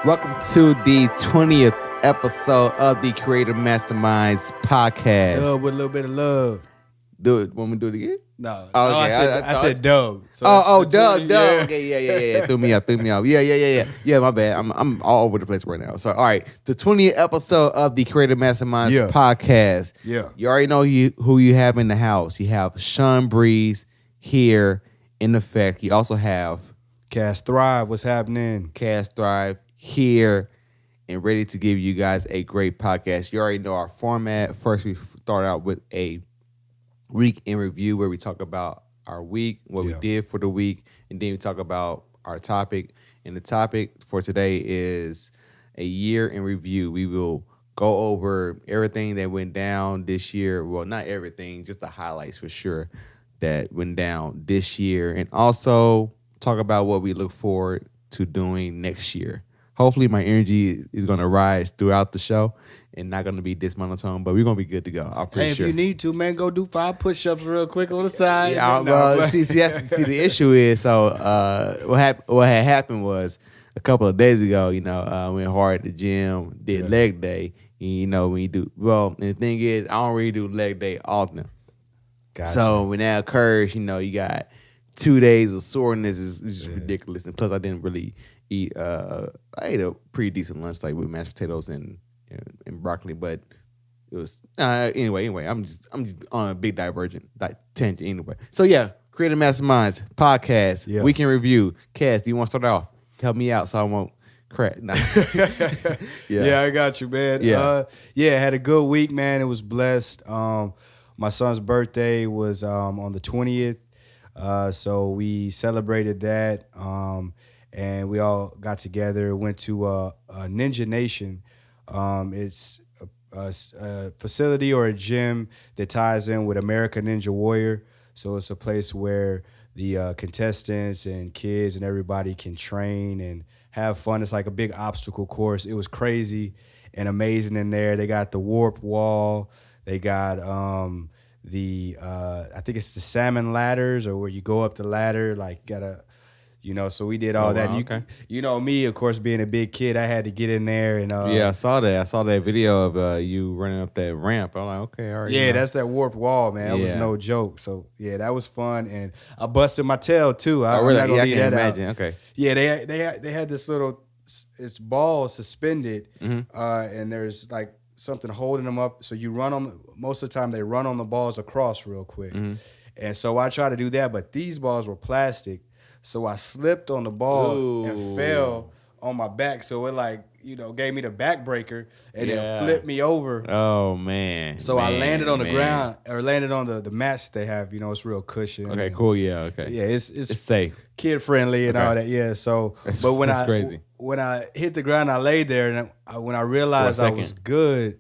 Welcome to the 20th episode of the Creative Masterminds Podcast. Dub with a little bit of love. Do it. Want me to do it again? No. Oh, No, okay. I said dub. So Dub. Yeah. Okay, yeah. Threw me off. Yeah. Yeah, my bad. I'm all over the place right now. So, all right. The 20th episode of the Creative Masterminds Podcast. Yeah. You already know who you have in the house. You have Sean Breeze here in effect. You also have Cast Thrive. What's happening? Cast Thrive here and ready to give you guys a great podcast. You already know our format. First, we start out with a week in review where we talk about our week, what we did for the week, and then we talk about our topic. And the topic for today is a year in review. We will go over everything that went down this year. Well, not everything, just the highlights for sure that went down this year. And also talk about what we look forward to doing next year. Hopefully my energy is going to rise throughout the show and not going to be this monotone, but we're going to be good to go. I'm pretty sure. If you need to, man, go do 5 push-ups real quick on the side. Yeah, see, the issue is, what had happened was a couple of days ago, went hard at the gym, did leg day. And, when you do, and the thing is, I don't really do leg day often. Gotcha. So when that occurs, you got 2 days of soreness is just ridiculous. And plus I didn't really eat, I ate a pretty decent lunch, like with mashed potatoes and broccoli, but it was anyway. I'm just on a big tangent anyway. So yeah, Creative Masterminds Podcast, week in review. Cass, do you want to start off? Help me out so I won't crack. Nah. Yeah, I got you, man. Had a good week, man. It was blessed. My son's birthday was on the 20th, so we celebrated that. And we all got together, went to Ninja Nation. It's a facility or a gym that ties in with American Ninja Warrior. So it's a place where the contestants and kids and everybody can train and have fun. It's like a big obstacle course. It was crazy and amazing in there. They got the warp wall. They got I think it's the salmon ladders, or where you go up the ladder, like so we did all that. Wow, okay. Me, of course, being a big kid, I had to get in there. And I saw that video of you running up that ramp. I'm like, okay, all right. Yeah, that's that warped wall, man. That was no joke. So, yeah, that was fun. And I busted my tail, too. Really? I can't imagine. Out. Okay. Yeah, they had this little, it's ball suspended, and there's like something holding them up. So you run on, most of the time they run on the balls across real quick. Mm-hmm. And so I tried to do that, but these balls were plastic. So I slipped on the ball and fell on my back. So it gave me the backbreaker and then flipped me over. Oh, man. So I landed on the ground, or landed on the mats that they have. It's real cushion. Okay, cool. Yeah, okay. Yeah, it's safe. Kid friendly and all that. Yeah, so. But when crazy. When I hit the ground, I laid there, and when I realized I was good,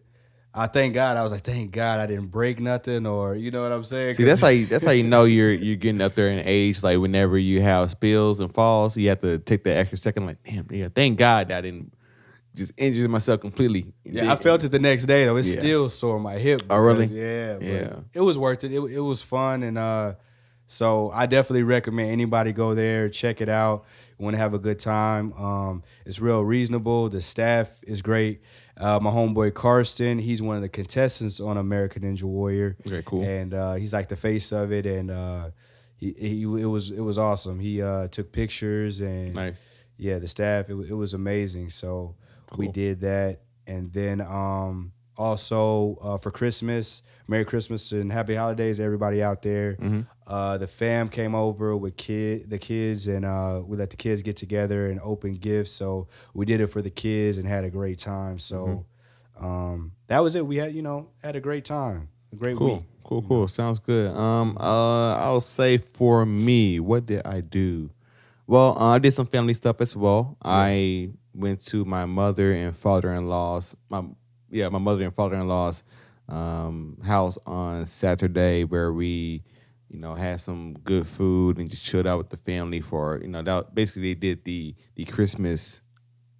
I thank God. I was like, thank God I didn't break nothing, or you know what I'm saying? See, that's how you know you're getting up there in age. Like whenever you have spills and falls, you have to take that extra second. Like, damn, thank God that I didn't just injure myself completely. Yeah, I felt it the next day though. It's still sore my hip. Oh, really? Yeah. It was worth it. It was fun, and so I definitely recommend anybody go there, check it out. You want to have a good time. It's real reasonable. The staff is great. My homeboy Karsten, he's one of the contestants on American Ninja Warrior. Okay, cool. And he's like the face of it, and it was awesome. He took pictures, and nice. Yeah, the staff, it was amazing. So we did that, and then also for Christmas, Merry Christmas and Happy Holidays, everybody out there. Mm-hmm. The fam came over with the kids, and we let the kids get together and open gifts. So we did it for the kids and had a great time. So that was it. We had a great time, a great week. Cool. Sounds good. I'll say for me, what did I do? Well, I did some family stuff as well. Yeah. I went to my mother and father-in-law's. My mother and father-in-law's house on Saturday, where we, had some good food and just chilled out with the family for, that basically they did the Christmas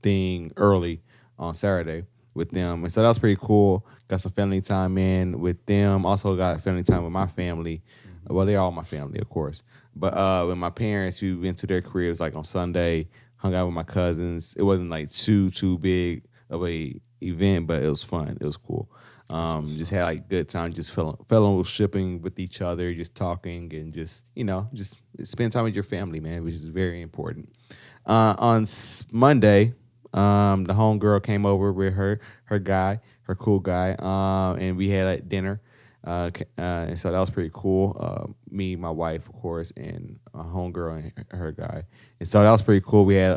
thing early on Saturday with them. And so that was pretty cool. Got some family time in with them. Also got family time with my family. Well, they're all my family, of course. But with my parents, we went to their cribs like on Sunday, hung out with my cousins. It wasn't like too big of a event, but it was fun. It was cool. Just had like good time, just fellowshipping with each other, just talking and just spend time with your family, man, which is very important. On Monday, the homegirl came over with her cool guy, and we had like dinner. And so that was pretty cool. Me, my wife, of course, and a homegirl and her guy. And so that was pretty cool. We had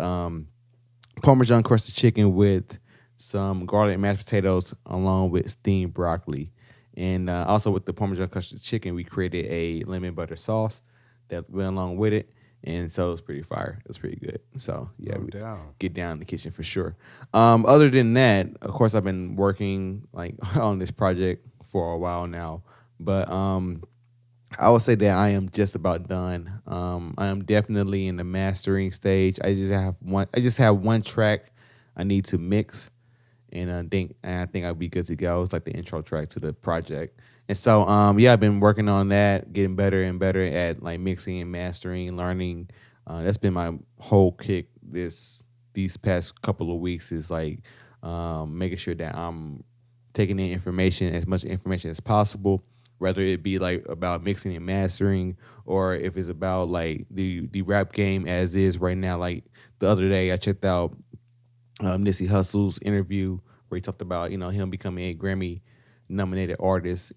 Parmesan crusted chicken with some garlic mashed potatoes along with steamed broccoli. And also with the Parmesan crusted chicken, we created a lemon butter sauce that went along with it. And so it was pretty fire. It was pretty good. So, yeah, we get down in the kitchen for sure. Other than that, of course, I've been working like on this project for a while now. But I would say that I am just about done. I am definitely in the mastering stage. I just have one track I need to mix. And I think I'll be good to go. It's like the intro track to the project. And so, I've been working on that, getting better and better at like mixing and mastering, learning. That's been my whole kick these past couple of weeks is like making sure that I'm taking in as much information as possible, whether it be like about mixing and mastering or if it's about like the rap game as is right now. Like the other day, I checked out Nipsey Hussle's interview where he talked about, him becoming a Grammy-nominated artist.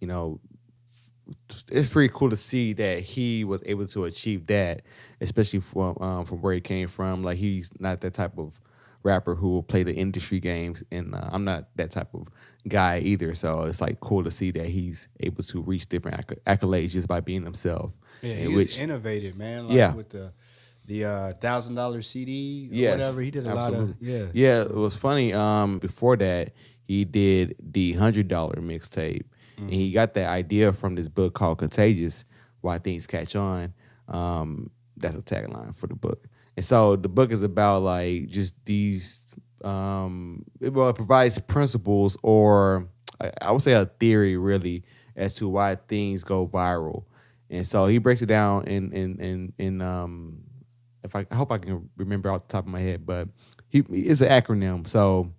It's pretty cool to see that he was able to achieve that, especially from where he came from. Like, he's not that type of rapper who will play the industry games, and I'm not that type of guy either. So it's like cool to see that he's able to reach different accolades just by being himself. Yeah, he was innovative, man. Like with the $1,000 CD or whatever. He did a lot of Yeah, it was funny. Before that, he did the $100 mixtape. And he got that idea from this book called Contagious, Why Things Catch On. That's a tagline for the book. And so the book is about like just these, it provides principles or I would say a theory really as to why things go viral. And so he breaks it down in I hope I can remember off the top of my head, but it's an acronym. So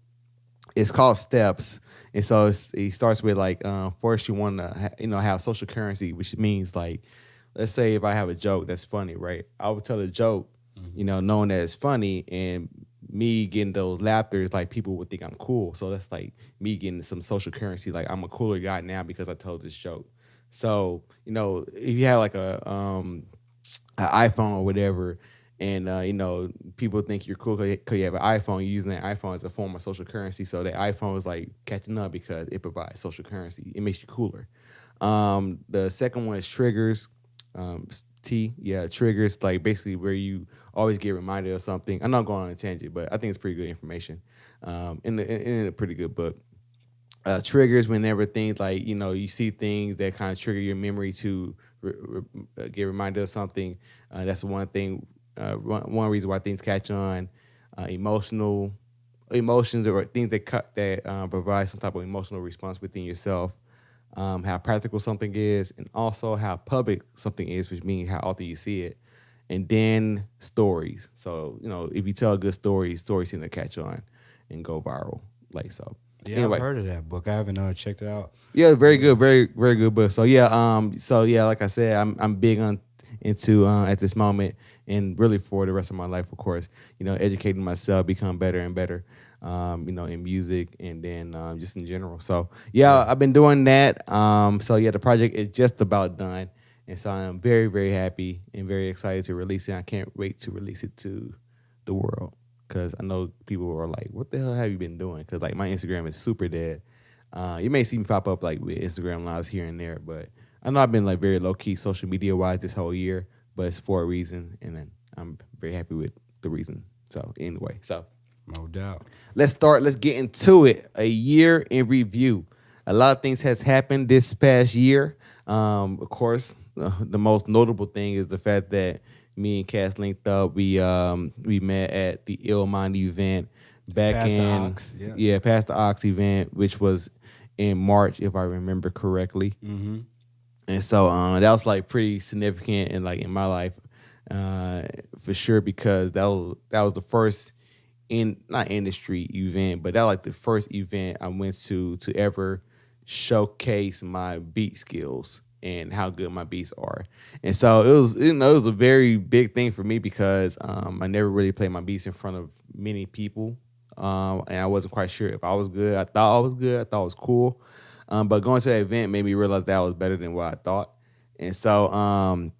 it's called STEPS. And so he starts with like, first you want to, have social currency, which means like, let's say if I have a joke that's funny, right? I would tell a joke, knowing that it's funny, and me getting those laughter is like people would think I'm cool. So that's like me getting some social currency. Like I'm a cooler guy now because I told this joke. So, if you have like an iPhone or whatever, and people think you're cool because you have an iPhone. You're using that iPhone as a form of social currency. So the iPhone is like catching up because it provides social currency. It makes you cooler. The second one is triggers. Triggers, like basically where you always get reminded of something. I'm not going on a tangent, but I think it's pretty good information. In a pretty good book. Triggers, whenever things like you see things that kind of trigger your memory to get reminded of something. That's one thing. One reason why things catch on. Emotions or things that provide some type of emotional response within yourself. How practical something is, and also how public something is, which means how often you see it. And then stories. So, if you tell a good story, stories seem to catch on and go viral. Like so. Yeah, anyway. I've heard of that book. I haven't checked it out. Yeah, very good, very, very good book. So like I said, I'm big into at this moment, and really for the rest of my life, of course, educating myself, become better and better, in music and then just in general. So I've been doing that. The project is just about done. And so I am very, very happy and very excited to release it. I can't wait to release it to the world because I know people are like, what the hell have you been doing? Because like my Instagram is super dead. You may see me pop up like with Instagram lives here and there, but I know I've been like very low key social media wise this whole year, but it's for a reason, and then I'm very happy with the reason. So anyway, no doubt. Let's get into it. A year in review. A lot of things has happened this past year. Of course, the most notable thing is the fact that me and Cass linked up. We met at the Illmind event back past the Ox event, which was in March, if I remember correctly. Mm-hmm. And so that was like pretty significant in my life for sure, because that was the first not industry event, but that was like the first event I went to ever showcase my beat skills and how good my beats are. And so it was a very big thing for me because I never really played my beats in front of many people. And I wasn't quite sure if I was good. I thought I was good. I thought it was cool. But going to that event made me realize that I was better than what I thought. And so, and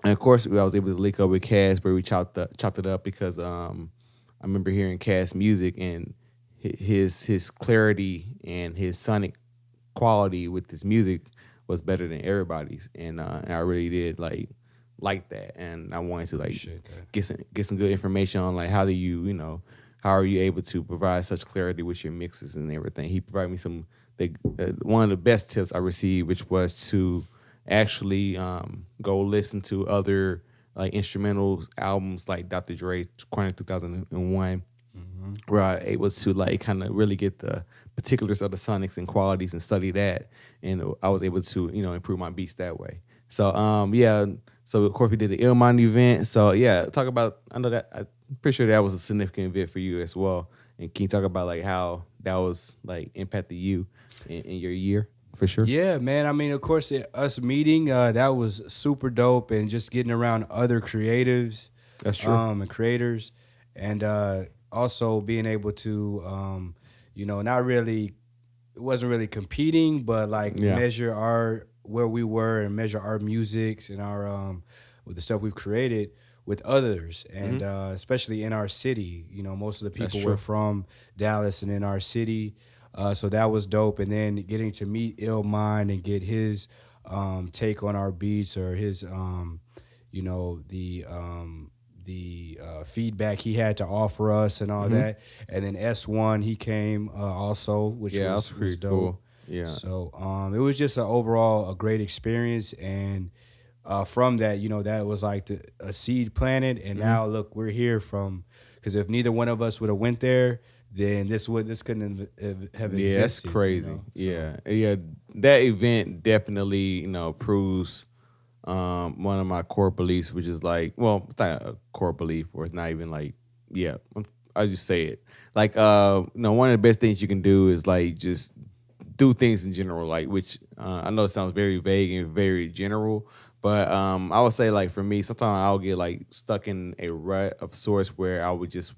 of course, I was able to link up with Cass, where we chopped it up because I remember hearing Cass music and his clarity and his sonic quality with his music was better than everybody's, and I really did like that, and I wanted to get some good information on like how do how are you able to provide such clarity with your mixes and everything. He provided me some one of the best tips I received, which was to actually go listen to other like instrumental albums like Dr. Dre's Quantum 2001, where I was able to like kind of really get the particulars of the sonics and qualities and study that, and I was able to improve my beats that way. So yeah, so of course we did the Illmind event. So yeah, talk about, I know that I'm pretty sure that was a significant event for you as well. And can you talk about like how that was like impacted you in your year? For sure. Yeah, man. I mean, of course, us meeting, that was super dope, and just getting around other creatives, That's true. And creators, and also being able to, not really, it wasn't really competing, but like measure where we were and measure our musics and our with the stuff we've created with others, and especially in our city. Most of the people were from Dallas and in our city. So that was dope. And then getting to meet Illmind and get his take on our beats, or his, the feedback he had to offer us and all that. And then S1, he came also, which was dope. Cool. Yeah. So it was just a great experience. And from that, that was like a seed planted. And now look, we're here because if neither one of us would have went there, then this couldn't have existed. Yeah, that's crazy. So. Yeah. That event definitely, proves one of my core beliefs, which is like, well, it's not a core belief, or it's not even like, I just say it. Like, one of the best things you can do is like just do things in general, like, which I know it sounds very vague and very general, but I would say like for me, sometimes I'll get like stuck in a rut of sorts where I would just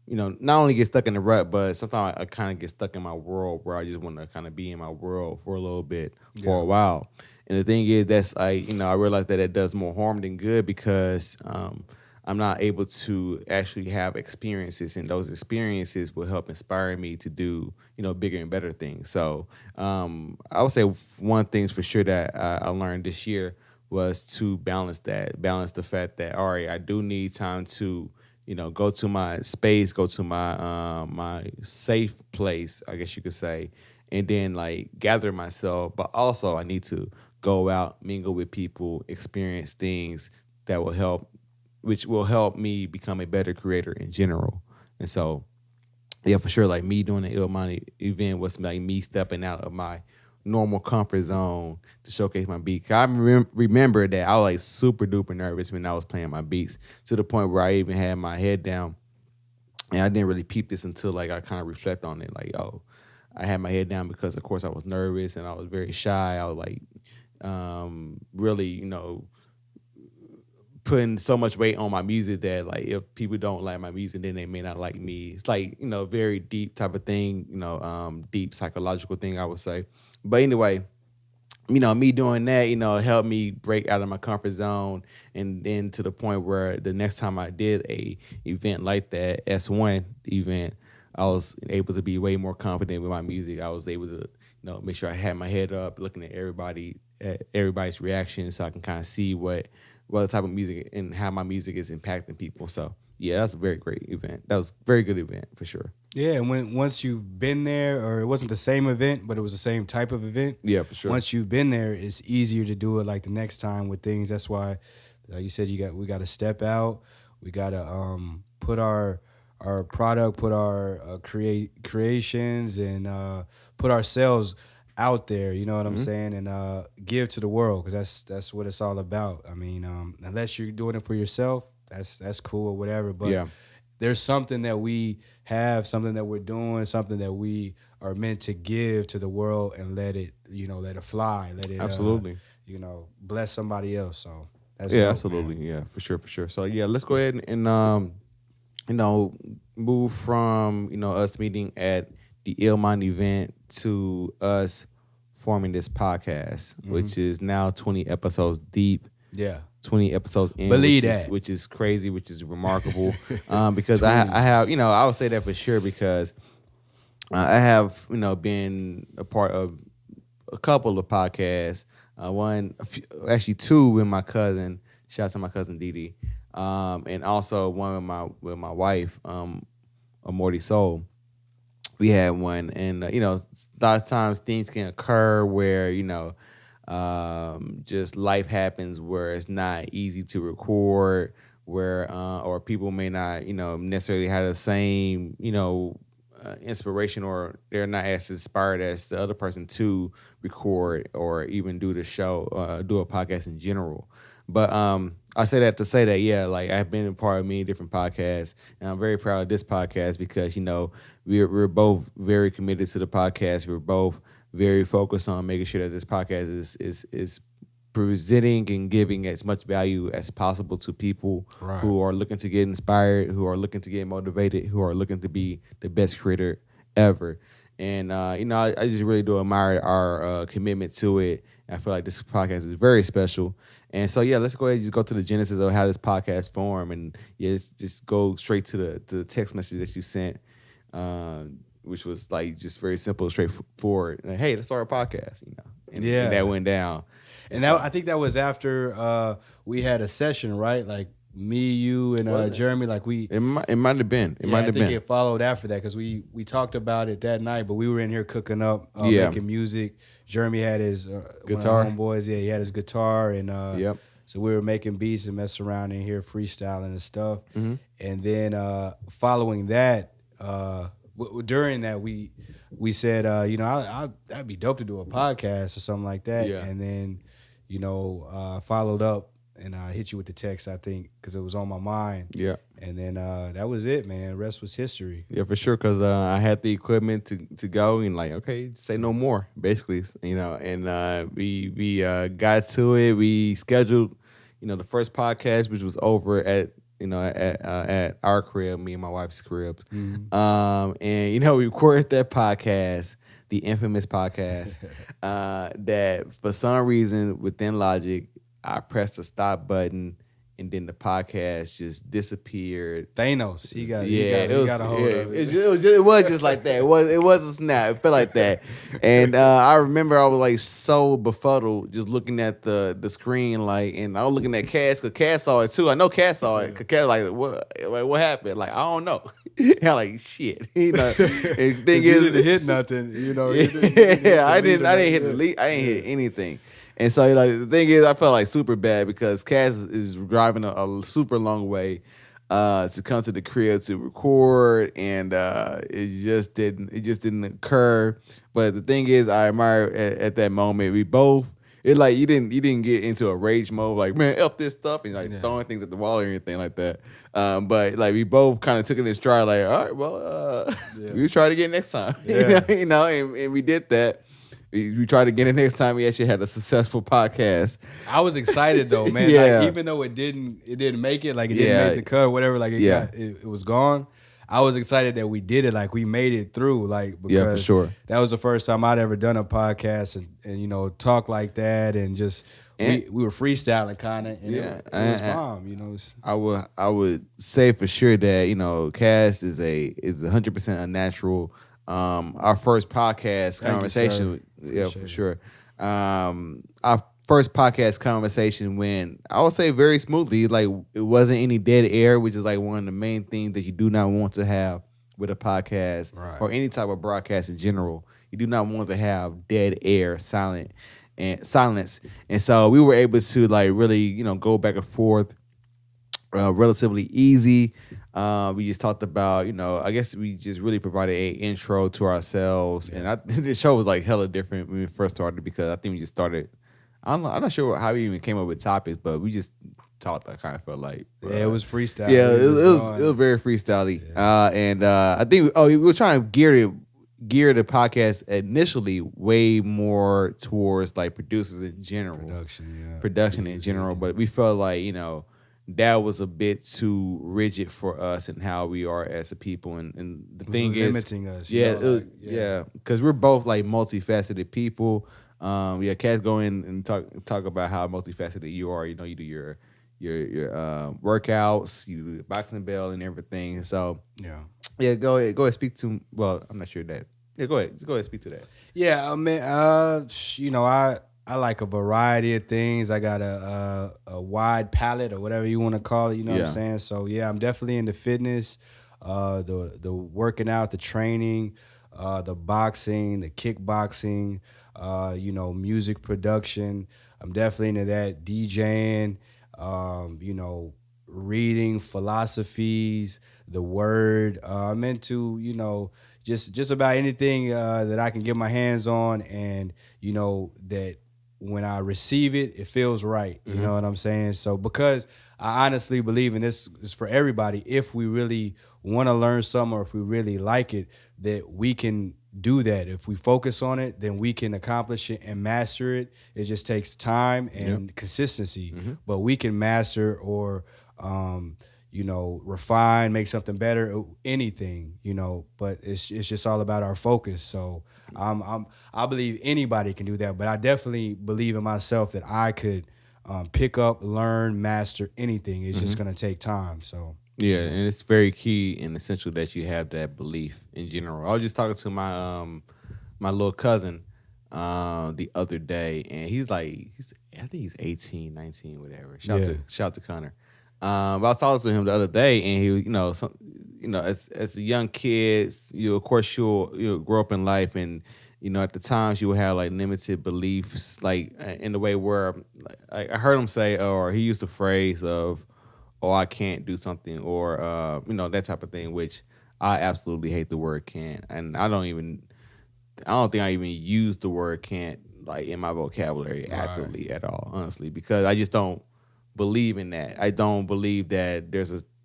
not only get stuck in the rut, but sometimes I kind of get stuck in my world where I just want to kind of be in my world for a little bit, for a while. And the thing is, that's I realize that it does more harm than good, because I'm not able to actually have experiences, and those experiences will help inspire me to do, bigger and better things. So I would say one thing for sure that I learned this year was to balance the fact that, all right, I do need time to go to my space, go to my my safe place, I guess you could say, and then like gather myself. But also I need to go out, mingle with people, experience things that which will help me become a better creator in general. And so, yeah, for sure, like me doing the Illmind event was like me stepping out of my normal comfort zone to showcase my beat. I remember that I was like super duper nervous when I was playing my beats, to the point where I even had my head down, and I didn't really peep this until like I kind of reflect on it. Like, I had my head down because of course I was nervous and I was very shy. I was like really, putting so much weight on my music that like if people don't like my music, then they may not like me. It's like, very deep type of thing, deep psychological thing, I would say. But anyway, me doing that, helped me break out of my comfort zone. And then to the point where the next time I did a event like that, S1 event, I was able to be way more confident with my music. I was able to, make sure I had my head up, looking at everybody's reaction, so I can kind of see what type of music and how my music is impacting people. So yeah, that's a very great event. That was a very good event for sure. Yeah, and once you've been there, or it wasn't the same event, but it was the same type of event. Yeah, for sure. Once you've been there, it's easier to do it like the next time with things. That's why, like you said, we got to step out. We got to put our product, put our creations, and put ourselves out there. You know what I'm saying? And give to the world, because that's what it's all about. I mean, unless you're doing it for yourself, that's cool or whatever. But there's something that we have, something that we're doing, something that we are meant to give to the world, and let it fly, let it absolutely, bless somebody else. So that's yeah, dope, absolutely, man. yeah, for sure. So yeah, let's go ahead and move from us meeting at the Illmind event to us forming this podcast, which is now 20 episodes deep. Yeah. 20 episodes in, Believe that. Which is crazy, which is remarkable. Because I have, I would say that for sure, because I have, been a part of a couple of podcasts. Actually two with my cousin. Shout out to my cousin Dee, and also one with my wife, Morty Soul. We had one, and a lot of times things can occur where just life happens where it's not easy to record, where or people may not necessarily have the same inspiration, or they're not as inspired as the other person to record or even do the show, do a podcast in general. But I say that to say that, yeah, like I've been a part of many different podcasts, and I'm very proud of this podcast because, we're both very committed to the podcast. We're both very focused on making sure that this podcast is presenting and giving as much value as possible to people who are looking to get inspired, who are looking to get motivated, who are looking to be the best creator ever. And, I just really do admire our commitment to it. I feel like this podcast is very special. And so, yeah, let's go ahead and just go to the genesis of how this podcast formed. And, yeah, just go straight to the text message that you sent, which was, like, just very simple, straightforward. Like, hey, let's start a podcast, And that went down. And so, I think that was after we had a session, right? Like, me, you, and Jeremy, like we. It might have been. I think it followed after that, because we talked about it that night, but we were in here cooking up, making music. Jeremy had his guitar. One of my homeboys, he had his guitar, and so we were making beats and messing around in here, freestyling and stuff. Mm-hmm. And then following that, during that, we said, I'd be dope to do a podcast or something like that. Yeah. And then, followed up. And I hit you with the text, I think, because it was on my mind. Yeah. And then that was it, man. The rest was history. Yeah, for sure, because I had the equipment to go and, like, okay, say no more, basically, And we got to it. We scheduled, the first podcast, which was over at our crib, me and my wife's crib. Mm-hmm. And, we recorded that podcast, the infamous podcast, that for some reason within Logic, I pressed the stop button, and then the podcast just disappeared. Thanos, he got a hold of it. It was just like that. It was a snap. It felt like that. And I remember I was like so befuddled just looking at the screen, like, and I was looking at Cass, because Cass saw it too. I know Cass saw it, because Cass what happened? Like, I don't know. I'm like, shit. And the thing is, you didn't hit nothing. I didn't hit anything. And so, the thing is, I felt like super bad because Cass is driving a super long way to come to the crib to record, and it just didn't occur. But the thing is, I admire at that moment, we both, it like you didn't get into a rage mode, like, man, F this stuff, and like throwing things at the wall or anything like that. But like we both kind of took it in stride, like, all right, well, we'll try it again next time. And we did that. We tried to get it next time. We actually had a successful podcast. I was excited though, man. Like, even though it didn't make it, like it didn't make the cut or whatever, like it was gone. I was excited that we did it, like we made it through, like, because for sure. That was the first time I'd ever done a podcast and talk like that, and just we were freestyling kind of, and it was bomb, I would say for sure that Cass is 100% a natural. Our first podcast conversation, for sure. Our first podcast conversation went, I would say, very smoothly. Like, it wasn't any dead air, which is like one of the main things that you do not want to have with a podcast or any type of broadcast in general. You do not want to have dead air, silence. And so we were able to, like, really, go back and forth relatively easy. We just talked about, I guess we just really provided a intro to ourselves, and the show was like hella different when we first started because I think we just started. I'm not sure how we even came up with topics, but we just talked. I kind of felt like it was freestyle. Yeah, it was very freestyle-y. And I think we were trying to gear the podcast initially way more towards like producers in general, production in general. But we felt like that was a bit too rigid for us and how we are as a people. And the thing is limiting us. Because we're both like multifaceted people. Cats go in and talk about how multifaceted you are. You do your workouts, you do the boxing bell and everything. So go ahead, speak to. Well, I'm not sure that. Yeah, go ahead, speak to that. Yeah, I mean, I like a variety of things. I got a wide palette or whatever you want to call it. You know what I'm saying? So I'm definitely into fitness, the working out, the training, the boxing, the kickboxing, music production. I'm definitely into that, DJing. Reading philosophies, the word. I'm into, just about anything that I can get my hands on, and that when I receive it, it feels right. You know what I'm saying? So because I honestly believe, and this is for everybody, if we really want to learn something or if we really like it, that we can do that. If we focus on it, then we can accomplish it and master it. It just takes time and consistency. But we can master or refine, make something better, anything, but it's just all about our focus. So I believe anybody can do that, but I definitely believe in myself that I could pick up, learn, master anything. It's just going to take time. So yeah, and it's very key and essential that you have that belief in general. I was just talking to my my little cousin the other day, and I think he's 18, 19, whatever. Shout out to Connor. But I was talking to him the other day, and he, as a young kid, of course you'll grow up in life, and at the times you will have like limited beliefs, like in the way where I heard him say, or he used the phrase of, "Oh, I can't do something," or that type of thing, which I absolutely hate the word "can't," and I don't think I even use the word "can't" like in my vocabulary actively at all, honestly, because I just don't believe in that. I don't believe that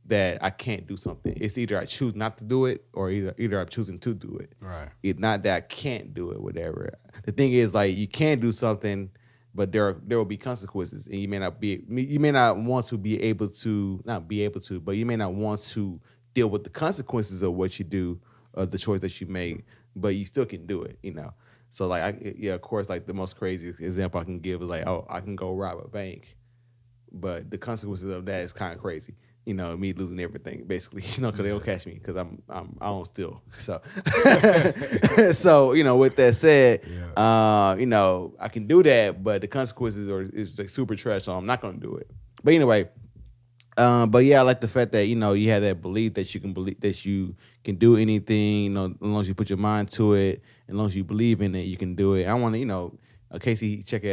that I can't do something. It's either I choose not to do it, or either I'm choosing to do it. Right. It's not that I can't do it, whatever. The thing is, like, you can do something, but there will be consequences, and you may not want to be able to, not be able to, but you may not want to deal with the consequences of what you do, of the choice that you make, but you still can do it, So like, of course, like the most crazy example I can give is like, oh, I can go rob a bank, but the consequences of that is kind of crazy. Me losing everything, basically, because they don't catch me because I don't steal. So, so with that said, I can do that, but the consequences is like super trash, so I'm not gonna do it. But anyway, but yeah, I like the fact that you have that belief that you can do anything. As long as you put your mind to it, as long as you believe in it, you can do it. I want to, Casey, check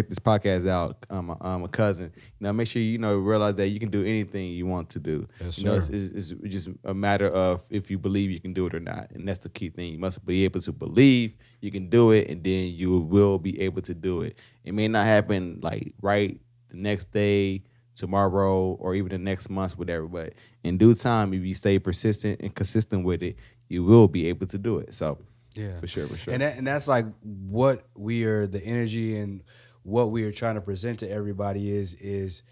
this podcast out. I'm a cousin. Make sure you realize that you can do anything you want to do. Yes, sir. It's just a matter of if you believe you can do it or not, and that's the key thing. You must be able to believe you can do it, and then you will be able to do it. It may not happen like right the next day, tomorrow, or even the next month, whatever. But in due time, if you stay persistent and consistent with it, you will be able to do it. So yeah, for sure. And that's like what we are, the energy and what we are trying to present to everybody is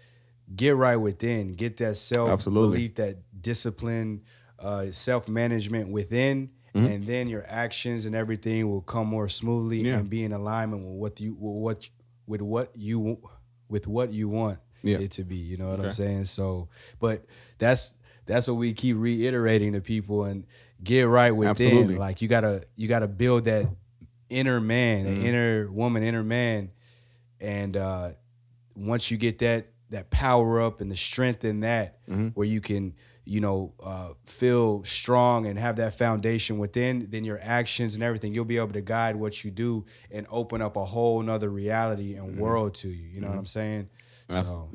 get right within, get that self-belief, that discipline, self-management within, and then your actions and everything will come more smoothly and be in alignment with what you want it to be. You know what I'm saying? So, but that's what we keep reiterating to people, and get right within. Absolutely. Like you gotta build that inner man, an inner woman, inner man. And once you get that power up and the strength in that, where you can, feel strong and have that foundation within, then your actions and everything, you'll be able to guide what you do and open up a whole nother reality and world to you. You know what I'm saying? So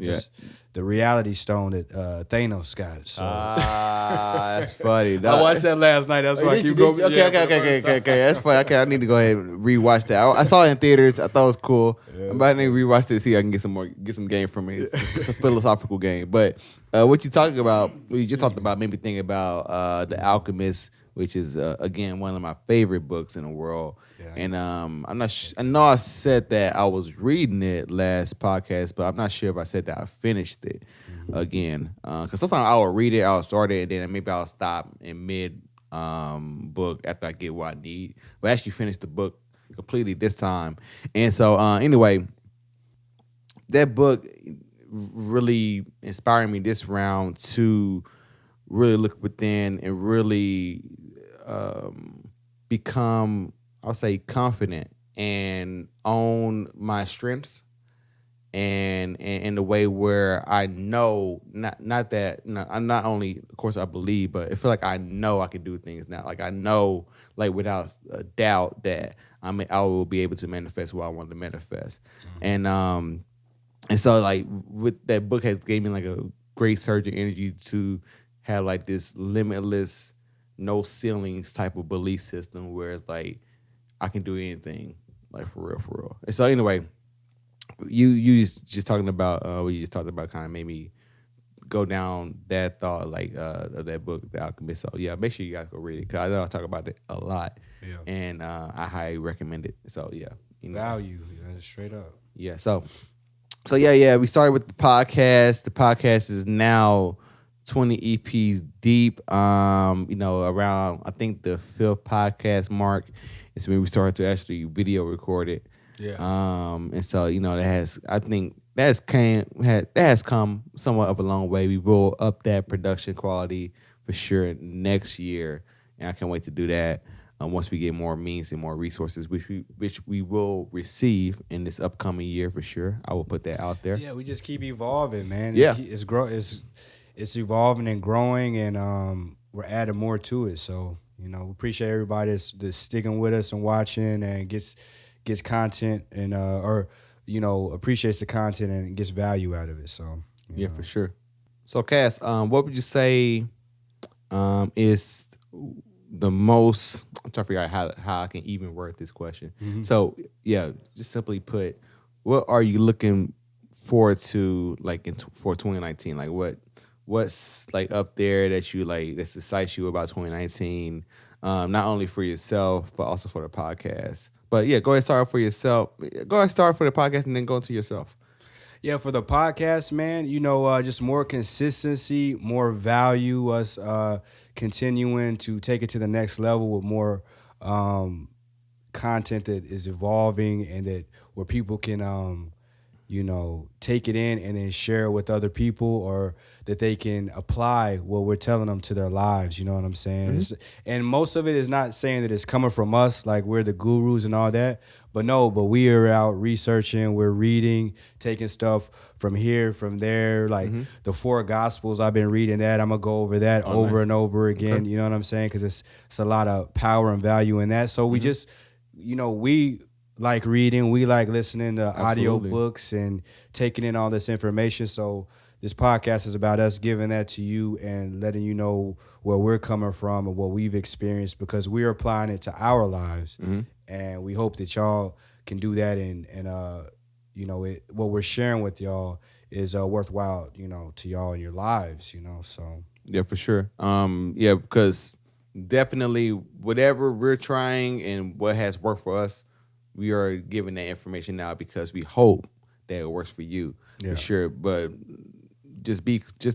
the reality stone that Thanos got. So that's funny. I watched that last night. That's why I keep going. Okay. That's funny. Okay, I need to go ahead and rewatch that. I saw it in theaters. I thought it was cool. But I need to rewatch it to see if I can get some game from it. It's a philosophical game. But what you talking about? We just talked about, made me think about The Alchemist, which is again one of my favorite books in the world. Yeah. And I'm not. I know I said that I was reading it last podcast, but I'm not sure if I said that I finished it again. Because sometimes I will read it, I'll start it, and then maybe I'll stop in mid book after I get what I need. But I actually finished the book completely this time. And so anyway, that book really inspired me this round to really look within and really become, I'll say, confident and own my strengths, and in the way where I know, not that, I'm not only, of course, I believe, but I feel like I know I can do things now. Like I know, like without a doubt, that I will be able to manifest what I want to manifest. And so like with that book has gave me like a great surge of energy to have like this limitless, no ceilings type of belief system where it's like I can do anything, like for real. And so anyway, you just talking about what you just talked about kind of made me go down that thought, like of that book, The Alchemist. So yeah, make sure you guys go read it because I know I talk about it a lot, and I highly recommend it. So yeah, value, straight up. Yeah, so yeah, we started with the podcast. The podcast is now 20 EPs deep. Around I think the 5th podcast mark is when we started to actually video record it. Yeah. And so that has come somewhat up a long way. We will up that production quality for sure next year, and I can't wait to do that. Once we get more means and more resources, which we will receive in this upcoming year for sure. I will put that out there. Yeah, we just keep evolving, man. Yeah, it's evolving and growing, and we're adding more to it. So we appreciate everybody that's sticking with us and watching and gets content and appreciates the content and gets value out of it. So yeah, for sure. So Cass, what would you say is the most, I'm trying to figure out how I can even word this question. Mm-hmm. So yeah, just simply put, what are you looking forward to like for 2019? Like what's like up there that you like that excites you about 2019? Not only for yourself but also for the podcast. But yeah, go ahead and start for yourself. Go ahead and start for the podcast and then go to yourself. Yeah, for the podcast, man, just more consistency, more value, us continuing to take it to the next level with more content that is evolving and that where people can, take it in and then share it with other people, or that they can apply what we're telling them to their lives. You know what I'm saying? Mm-hmm. And most of it is not saying that it's coming from us, like we're the gurus and all that. But we are out researching, we're reading, taking stuff from here, from there. Like the 4 Gospels, I've been reading that. I'm going to go over that over and over again. Okay. You know what I'm saying? Because it's a lot of power and value in that. So we just, we like reading, we like listening to audio books and taking in all this information. So this podcast is about us giving that to you and letting you know where we're coming from and what we've experienced, because we're applying it to our lives. Mm-hmm. And we hope that y'all can do that, and what we're sharing with y'all is worthwhile, to y'all in your lives, so. Yeah, for sure. Because definitely whatever we're trying and what has worked for us, we are giving that information now because we hope that it works for you, for sure. But just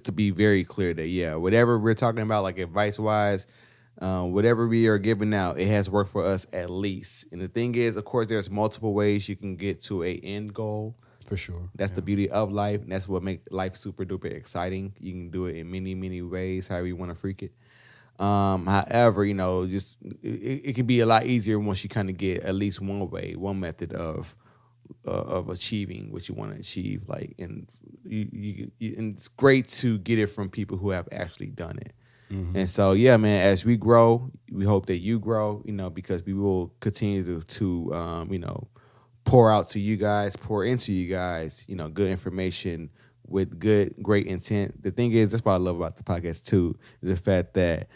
to be very clear that, whatever we're talking about, like advice-wise, whatever we are giving out, it has worked for us at least. And the thing is, of course, there's multiple ways you can get to an end goal. For sure. That's the beauty of life, and that's what makes life super duper exciting. You can do it in many, many ways, however you want to freak it. However, just it can be a lot easier once you kind of get at least one method of achieving what you want to achieve. Like, and and it's great to get it from people who have actually done it. Mm-hmm. And so, yeah, man, as we grow, we hope that you grow, because we will continue to pour out to you guys, pour into you guys, good information with great intent. The thing is, that's what I love about the podcast too, the fact that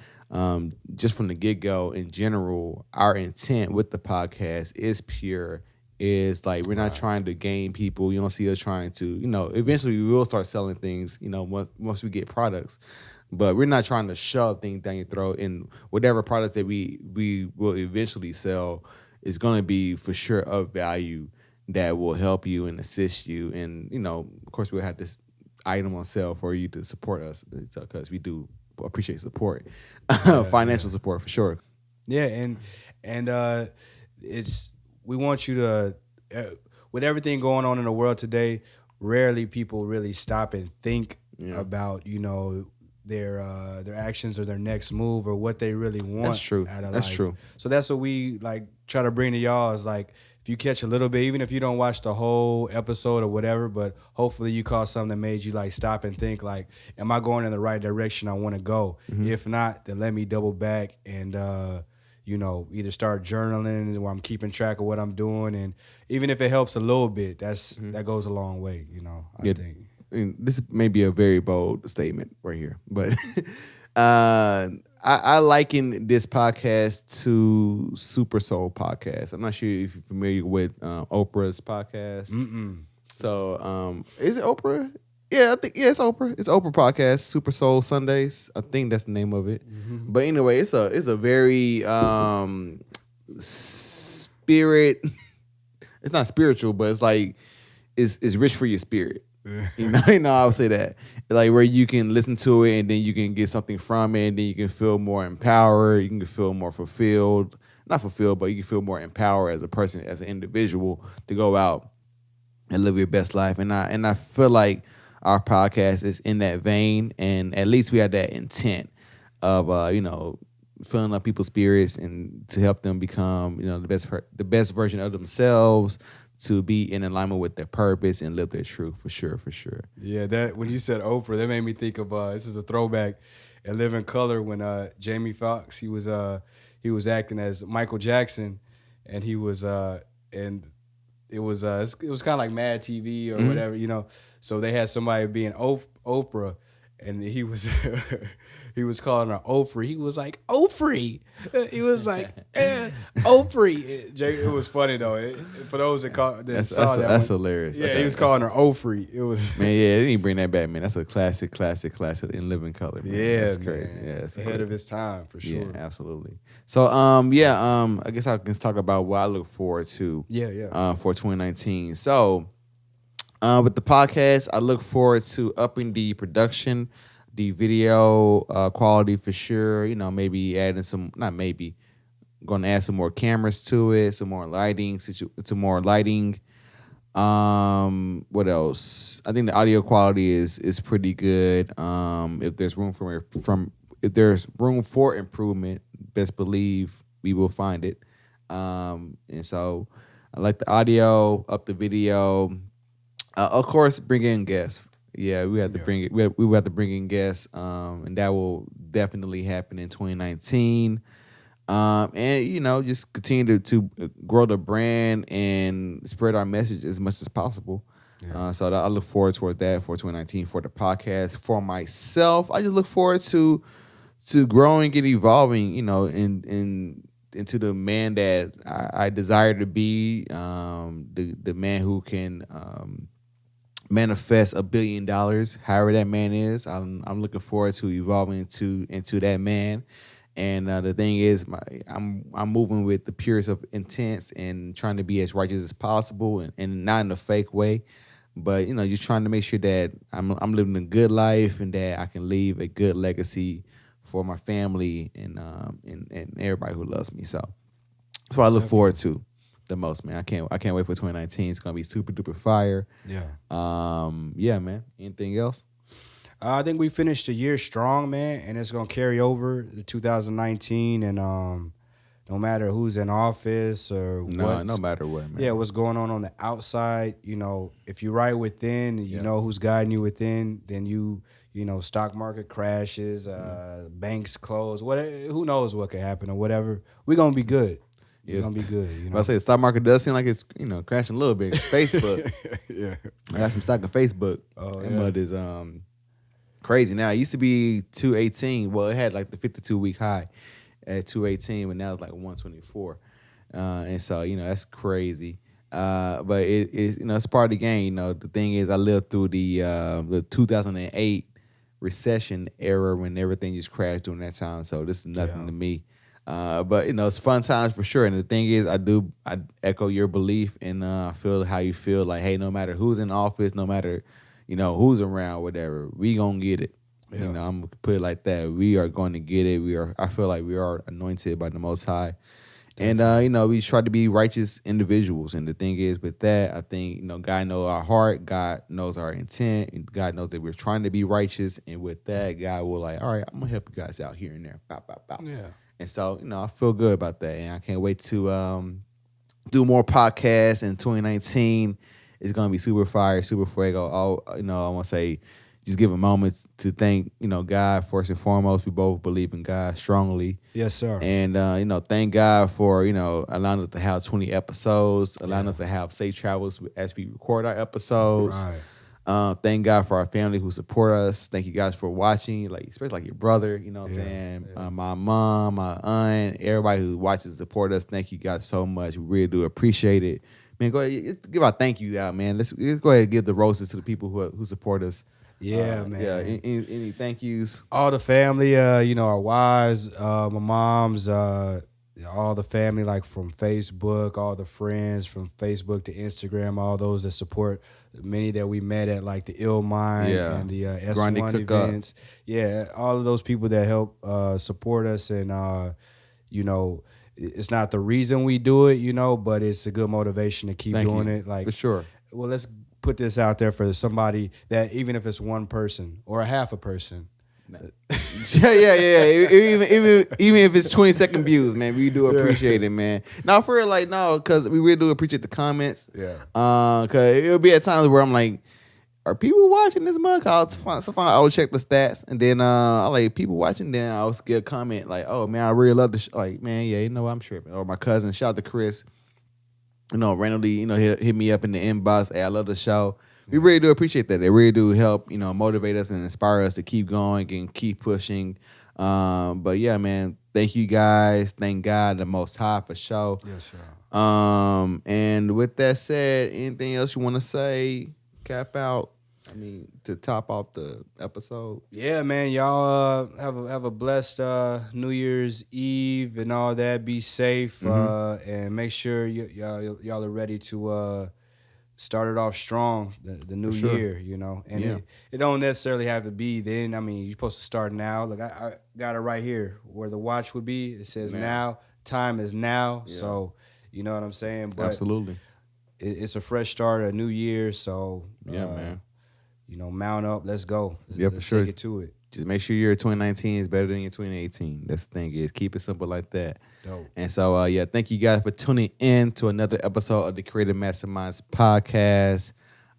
just from the get-go in general, our intent with the podcast is pure. Is like we're not trying to gain people. You don't see us trying to, eventually we will start selling things, once we get products. But we're not trying to shove things down your throat. And whatever products that we will eventually sell is going to be for sure of value that will help you and assist you. And, of course, we'll have this item on sale for you to support us because we do appreciate support, financial support for sure. Yeah, and we want you to, with everything going on in the world today, rarely people really stop and think about, their actions or their next move or what they really want. That's true. Out of That's life. true. So that's what we try to bring to y'all is if you catch a little bit, even if you don't watch the whole episode or whatever, but hopefully you caught something that made you stop and think am I going in the right direction I want to go? Mm-hmm. If not, then let me double back and either start journaling where I'm keeping track of what I'm doing, and even if it helps a little bit, that goes a long way. I think. This may be a very bold statement right here, but I liken this podcast to Super Soul Podcast. I'm not sure if you're familiar with Oprah's podcast. Mm-mm. So is it Oprah? Yeah, I think it's Oprah. It's Oprah Podcast, Super Soul Sundays. I think that's the name of it. Mm-hmm. But anyway, it's a very spirit. It's not spiritual, but it's rich for your spirit. I would say that where you can listen to it and then you can get something from it, and then you can feel more empowered. You can feel more fulfilled, not fulfilled, but you can feel more empowered as a person, as an individual, to go out and live your best life. And I feel like our podcast is in that vein, and at least we have that intent of filling up people's spirits and to help them become the best version of themselves, to be in alignment with their purpose and live their truth, for sure. Yeah, that when you said Oprah, that made me think of this is a throwback in Living Color when Jamie Foxx he was acting as Michael Jackson, and he was and it was kind of like Mad TV or whatever, so they had somebody being Oprah, and he was he was calling her Oprah. He was like, Oprah. He was like, Oprah. It was funny though. For those that that's hilarious. Yeah, he was calling her Oprah. It was man. Yeah, they didn't bring that back, man. That's a classic in Living Color. Man. Yeah, that's man. Crazy. Yeah, that's ahead of his time for sure. Yeah, absolutely. So I guess I can talk about what I look forward to. For 2019. So with the podcast, I look forward to upping the production, the video quality for sure. Maybe adding going to add some more cameras to it, some more lighting, What else? I think the audio quality is pretty good. If there's room for improvement, best believe we will find it. And so I like the audio, up the video. Of course, bring in guests. Yeah, we have to bring it. We have to bring in guests, and that will definitely happen in 2019. And just continue to grow the brand and spread our message as much as possible. Yeah. So I look forward towards that for 2019 for the podcast. For myself, I just look forward to growing and evolving. Into the man that I desire to be. The man who can manifest $1 billion, however that man is. I'm looking forward to evolving into that man. And the thing is, I'm moving with the purest of intents and trying to be as righteous as possible, and not in a fake way, but just trying to make sure that I'm living a good life and that I can leave a good legacy for my family and everybody who loves me. So that's what I look forward to the most, man. I can't wait for 2019. It's gonna be super duper fire. Yeah. Yeah, man. Anything else? I think we finished the year strong, man, and it's gonna carry over to 2019. And no matter who's in office or no matter what, man. Yeah, what's going on the outside, if you're right within, you know who's guiding you within, then stock market crashes, banks close, who knows what could happen or whatever. We're gonna be good. You're gonna be good. You know, I say the stock market does seem like it's crashing a little bit. Facebook, yeah, I got some stock in Facebook. Oh, that yeah. mud is crazy. Now it used to be 218. Well, it had like the 52-week high at 218, but now it's like 124. And so that's crazy. But it is it's part of the game. The thing is, I lived through the 2008 recession era when everything just crashed during that time. So this is nothing to me. But it's fun times for sure. And the thing is, I echo your belief and feel how you feel. Like, hey, no matter who's in office, no matter who's around, whatever, we gonna get it. Yeah. I'm gonna put it like that. We are going to get it. I feel like we are anointed by the Most High. Definitely. And we try to be righteous individuals. And the thing is, with that, I think God knows our heart, God knows our intent, and God knows that we're trying to be righteous. And with that, God will all right, I'm gonna help you guys out here and there. Bow, bow, bow. Yeah. And so I feel good about that, and I can't wait to do more podcasts in 2019. It's gonna be super fire, super fuego. I want to say, just give a moment to thank God first and foremost. We both believe in God strongly. Yes, sir. And thank God for allowing us to have 20 episodes, allowing us to have safe travels as we record our episodes. Right. Thank God for our family who support us. Thank you guys for watching, especially like your brother. You know what I'm saying? Yeah. My mom, my aunt, everybody who watches and support us. Thank you guys so much. We really do appreciate it. Man, go ahead, give our thank you out, man. Let's go ahead and give the roses to the people who support us. Yeah, man. Yeah, any thank yous? All the family, our wives, my moms, all the family, like from Facebook, all the friends from Facebook to Instagram, all those that support, many that we met at like the Ill Mind and the S1 events. Yeah, all of those people that help support us, and it's not the reason we do it, but it's a good motivation to keep doing it. Like, for sure. Well, let's put this out there for somebody that, even if it's one person or a half a person. yeah. Even if it's 20-second views, man, we do appreciate it, man. Now, for real, because we really do appreciate the comments. Yeah. Because it'll be at times where I'm like, are people watching this month? Sometimes I will check the stats, and then I like people watching. Then I'll get a comment like, "Oh man, I really love the show." Like, man, yeah, I'm tripping. Or my cousin, shout out to Chris. Randomly, hit me up in the inbox. Hey, I love the show. We really do appreciate that. They really do help, motivate us and inspire us to keep going and keep pushing. But yeah, man, thank you guys. Thank God, the Most High, for sure. Yes, sir. And with that said, anything else you want to say? Cap out. I mean, to top off the episode. Yeah, man, y'all have a blessed New Year's Eve and all that. Be safe, and make sure y'all are ready to start it off strong the new year. And it don't necessarily have to be then. I mean, you're supposed to start now. Look, I got it right here where the watch would be. It says now. Time is now. Yeah. So you know what I'm saying. But absolutely, it's a fresh start, a new year. So man. Mount up. Let's go. Let's for sure. Take it to it. Just make sure your 2019 is better than your 2018. That's the thing is, keep it simple like that. Dope. And so, thank you guys for tuning in to another episode of the Creative Masterminds Podcast.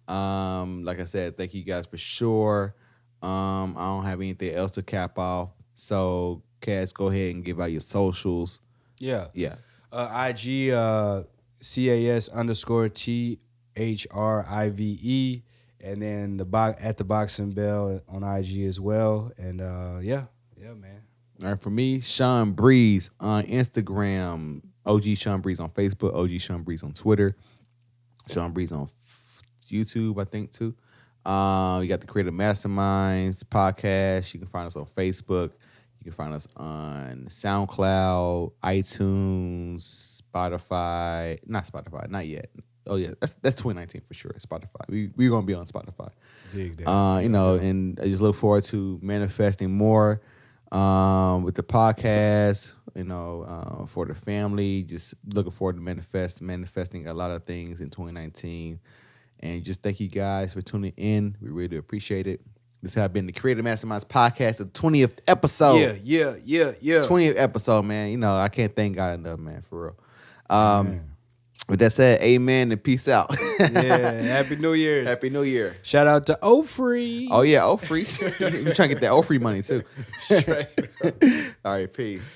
Like I said, thank you guys for sure. I don't have anything else to cap off. So, Cass, go ahead and give out your socials. Yeah. IG, CAS_THRIVE. And then at the Boxing Bell on IG as well. And yeah, man. All right, for me, Sean Breeze on Instagram, OG Sean Breeze on Facebook, OG Sean Breeze on Twitter, Sean Breeze on YouTube, I think, too. You got the Creative Masterminds Podcast. You can find us on Facebook. You can find us on SoundCloud, iTunes, Spotify. Not Spotify, not yet. Oh yeah, that's 2019 for sure. Spotify. We're gonna be on Spotify. Dig that. And I just look forward to manifesting more with the podcast. For the family, just looking forward to manifesting a lot of things in 2019. And just thank you guys for tuning in. We really do appreciate it. This has been the Creative Masterminds Podcast, the 20th episode. Yeah. 20th episode, man. I can't thank God enough, man, for real. With that said, amen and peace out. Yeah, Happy New Year. Happy New Year. Shout out to Ofree. Oh, yeah, Ofree. We're trying to get that Ofree money, too. All right, peace.